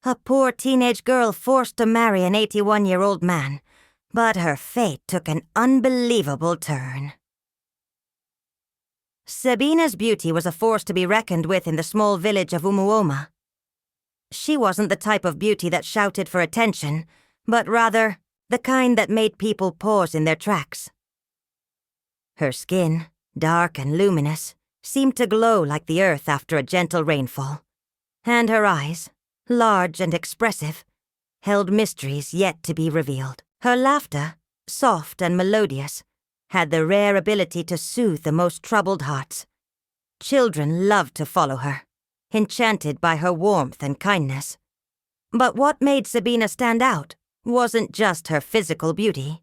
A poor teenage girl forced to marry an 81-year-old man, but her fate took an unbelievable turn. Sabina's beauty was a force to be reckoned with in the small village of Umuoma. She wasn't the type of beauty that shouted for attention, but rather the kind that made people pause in their tracks. Her skin, dark and luminous, seemed to glow like the earth after a gentle rainfall, and her eyes, large and expressive, held mysteries yet to be revealed. Her laughter, soft and melodious, had the rare ability to soothe the most troubled hearts. Children loved to follow her, enchanted by her warmth and kindness. But what made Sabina stand out wasn't just her physical beauty.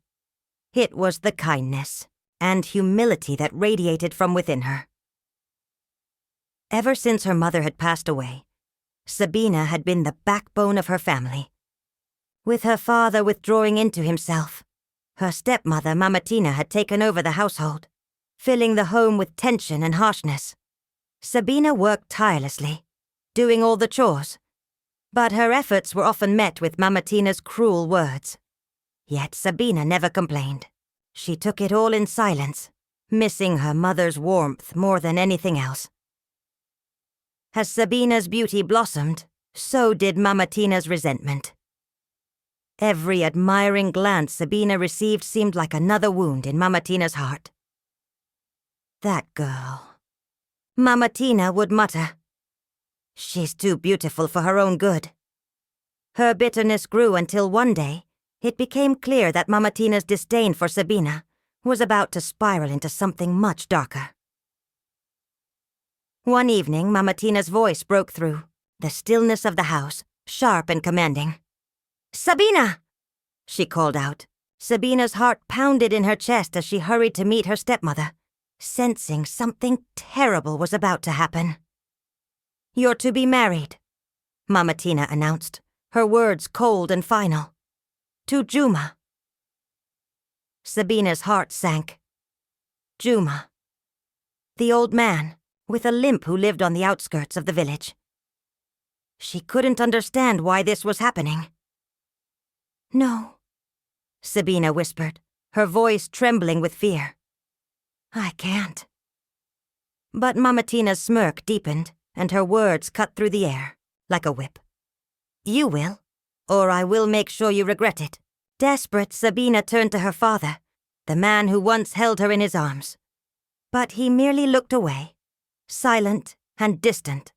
It was the kindness and humility that radiated from within her. Ever since her mother had passed away, Sabina had been the backbone of her family. With her father withdrawing into himself, her stepmother, Mamatina, had taken over the household, filling the home with tension and harshness. Sabina worked tirelessly, doing all the chores, but her efforts were often met with Mamatina's cruel words. Yet Sabina never complained. She took it all in silence, missing her mother's warmth more than anything else. As Sabina's beauty blossomed, so did Mamatina's resentment. Every admiring glance Sabina received seemed like another wound in Mamatina's heart. That girl. Mamatina would mutter. She's too beautiful for her own good. Her bitterness grew until one day, it became clear that Mamatina's disdain for Sabina was about to spiral into something much darker. One evening, Mamatina's voice broke through, the stillness of the house, sharp and commanding. "Sabina!" she called out. Sabina's heart pounded in her chest as she hurried to meet her stepmother, sensing something terrible was about to happen. "You're to be married," Mamatina announced, her words cold and final. "To Juma." Sabina's heart sank. Juma. The old man, with a limp, who lived on the outskirts of the village. She couldn't understand why this was happening. "No," Sabina whispered, her voice trembling with fear. "I can't." But Mamatina's smirk deepened, and her words cut through the air, like a whip. "You will, or I will make sure you regret it." Desperate, Sabina turned to her father, the man who once held her in his arms. But he merely looked away, silent and distant.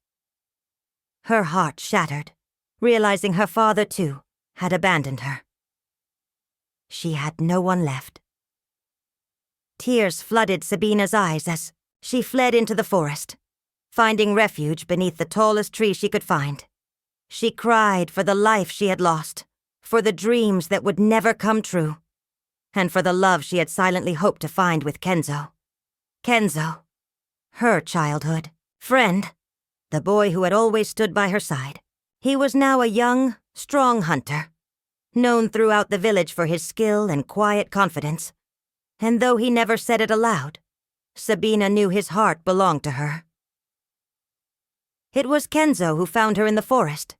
Her heart shattered, realizing her father, too, had abandoned her. She had no one left. Tears flooded Sabina's eyes as she fled into the forest, finding refuge beneath the tallest tree she could find. She cried for the life she had lost, for the dreams that would never come true, and for the love she had silently hoped to find with Kenzo. Kenzo, her childhood friend, the boy who had always stood by her side. He was now a young, strong hunter, known throughout the village for his skill and quiet confidence. And though he never said it aloud, Sabina knew his heart belonged to her. It was Kenzo who found her in the forest,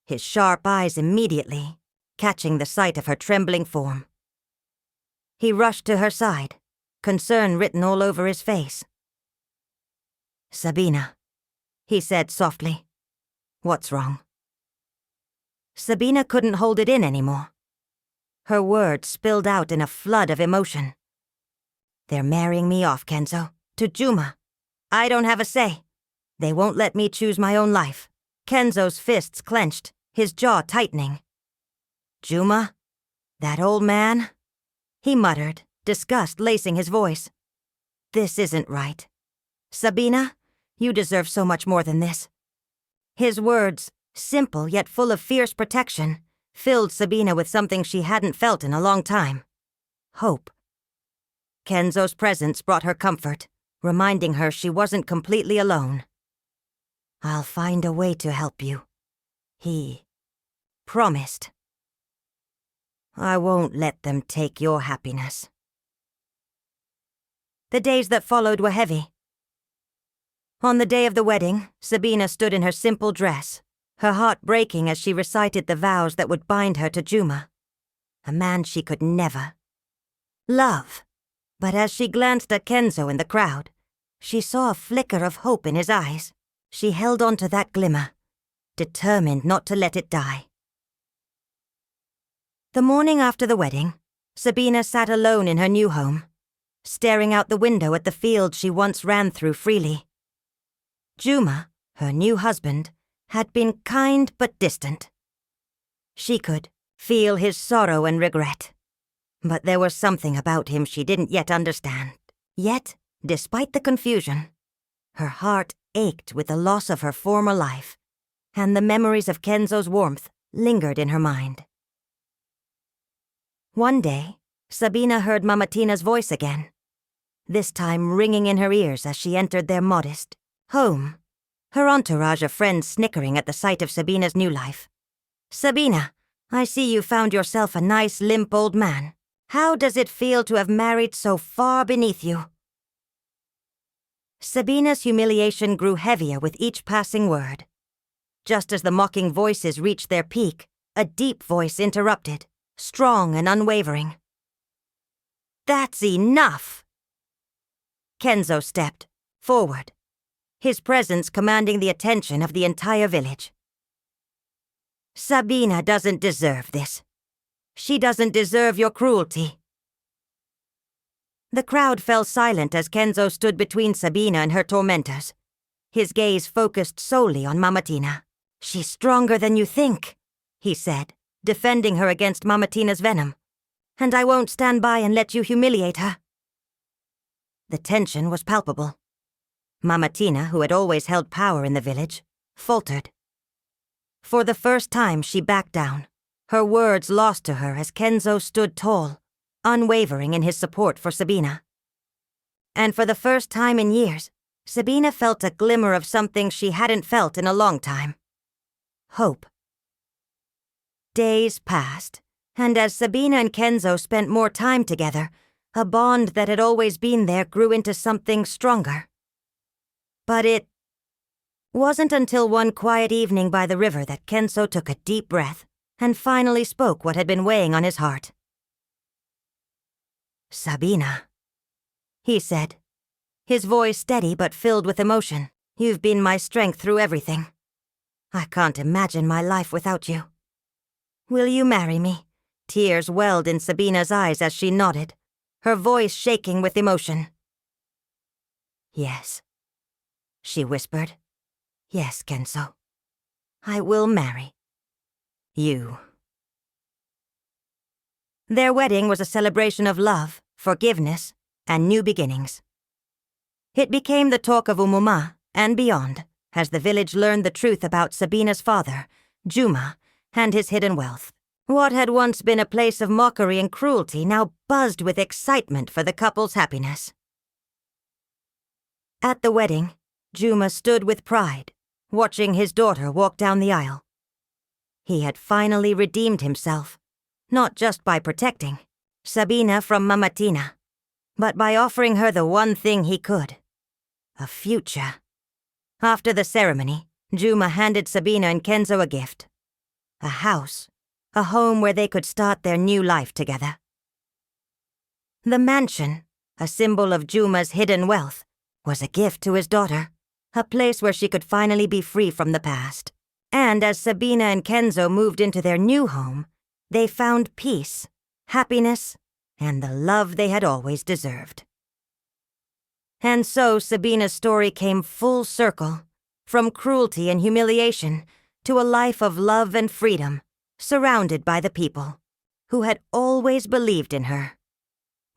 his sharp eyes immediately catching the sight of her trembling form. He rushed to her side, concern written all over his face. "Sabina," he said softly. "What's wrong?" Sabina couldn't hold it in anymore. Her words spilled out in a flood of emotion. "They're marrying me off, Kenzo, to Juma. I don't have a say. They won't let me choose my own life." Kenzo's fists clenched, his jaw tightening. "Juma? That old man?" he muttered, disgust lacing his voice. "This isn't right. Sabina, you deserve so much more than this." His words, simple yet full of fierce protection, filled Sabina with something she hadn't felt in a long time. Hope. Kenzo's presence brought her comfort, reminding her she wasn't completely alone. "I'll find a way to help you," he promised. "I won't let them take your happiness." The days that followed were heavy. On the day of the wedding, Sabina stood in her simple dress, her heart breaking as she recited the vows that would bind her to Juma, a man she could never love. But as she glanced at Kenzo in the crowd, she saw a flicker of hope in his eyes. She held on to that glimmer, determined not to let it die. The morning after the wedding, Sabina sat alone in her new home, staring out the window at the field she once ran through freely. Juma, her new husband, had been kind but distant. She could feel his sorrow and regret, but there was something about him she didn't yet understand. Yet, despite the confusion, her heart ached with the loss of her former life, and the memories of Kenzo's warmth lingered in her mind. One day, Sabina heard Mamatina's voice again, this time ringing in her ears as she entered their modest home, her entourage of friends snickering at the sight of Sabina's new life. "Sabina, I see you found yourself a nice, limp old man. How does it feel to have married so far beneath you?" Sabina's humiliation grew heavier with each passing word. Just as the mocking voices reached their peak, a deep voice interrupted, strong and unwavering. "That's enough!" Kenzo stepped forward, his presence commanding the attention of the entire village. "Sabina doesn't deserve this. She doesn't deserve your cruelty." The crowd fell silent as Kenzo stood between Sabina and her tormentors, his gaze focused solely on Mamatina. "She's stronger than you think," he said, defending her against Mamatina's venom. "And I won't stand by and let you humiliate her." The tension was palpable. Mamatina, who had always held power in the village, faltered. For the first time she backed down, her words lost to her as Kenzo stood tall, unwavering in his support for Sabina. And for the first time in years, Sabina felt a glimmer of something she hadn't felt in a long time. Hope. Days passed, and as Sabina and Kenzo spent more time together, a bond that had always been there grew into something stronger. But it wasn't until one quiet evening by the river that Kenzo took a deep breath and finally spoke what had been weighing on his heart. "Sabina," he said, his voice steady but filled with emotion. "You've been my strength through everything. I can't imagine my life without you. Will you marry me?" Tears welled in Sabina's eyes as she nodded, her voice shaking with emotion. "Yes," she whispered. "Yes, Kenzo. I will marry you." Their wedding was a celebration of love, forgiveness, and new beginnings. It became the talk of Umuma and beyond as the village learned the truth about Sabina's father, Juma, and his hidden wealth. What had once been a place of mockery and cruelty now buzzed with excitement for the couple's happiness. At the wedding, Juma stood with pride, watching his daughter walk down the aisle. He had finally redeemed himself, not just by protecting Sabina from Mamatina, but by offering her the one thing he could: a future. After the ceremony, Juma handed Sabina and Kenzo a gift: a house, a home where they could start their new life together. The mansion, a symbol of Juma's hidden wealth, was a gift to his daughter, a place where she could finally be free from the past. And as Sabina and Kenzo moved into their new home, they found peace, happiness, and the love they had always deserved. And so Sabina's story came full circle, from cruelty and humiliation to a life of love and freedom, surrounded by the people who had always believed in her.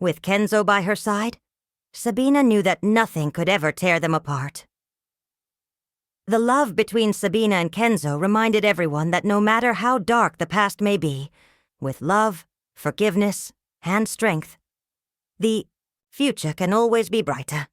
With Kenzo by her side, Sabina knew that nothing could ever tear them apart. The love between Sabina and Kenzo reminded everyone that no matter how dark the past may be, with love, forgiveness, and strength, the future can always be brighter.